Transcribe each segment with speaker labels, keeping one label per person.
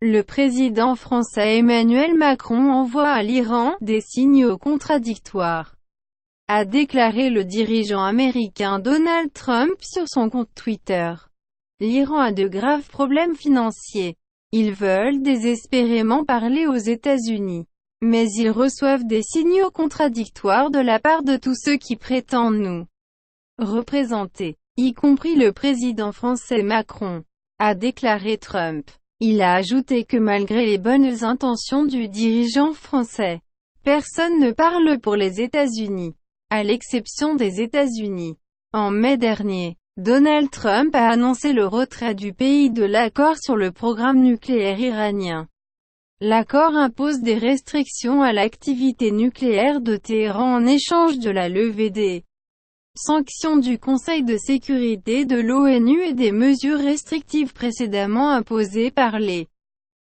Speaker 1: Le président français Emmanuel Macron envoie à l'Iran « des signaux contradictoires », a déclaré le dirigeant américain Donald Trump sur son compte Twitter. L'Iran a de graves problèmes financiers. Ils veulent désespérément parler aux États-Unis. Mais ils reçoivent des signaux contradictoires de la part de tous ceux qui prétendent nous représenter, y compris le président français Macron, a déclaré Trump. Il a ajouté que malgré les bonnes intentions du dirigeant français, personne ne parle pour les États-Unis, à l'exception des États-Unis. En mai dernier, Donald Trump a annoncé le retrait du pays de l'accord sur le programme nucléaire iranien. L'accord impose des restrictions à l'activité nucléaire de Téhéran en échange de la levée des sanctions du Conseil de sécurité de l'ONU et des mesures restrictives précédemment imposées par les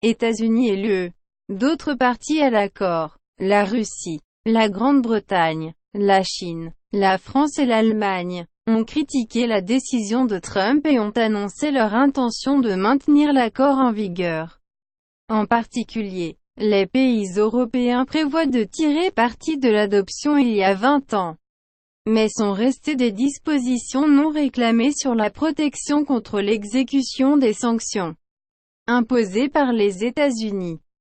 Speaker 1: États-Unis et l'UE. D'autres parties à l'accord, la Russie, la Grande-Bretagne, la Chine, la France et l'Allemagne, ont critiqué la décision de Trump et ont annoncé leur intention de maintenir l'accord en vigueur. En particulier, les pays européens prévoient de tirer parti de l'adoption il y a 20 ans. Mais sont restées des dispositions non réclamées sur la protection contre l'exécution des sanctions imposées par les États-Unis.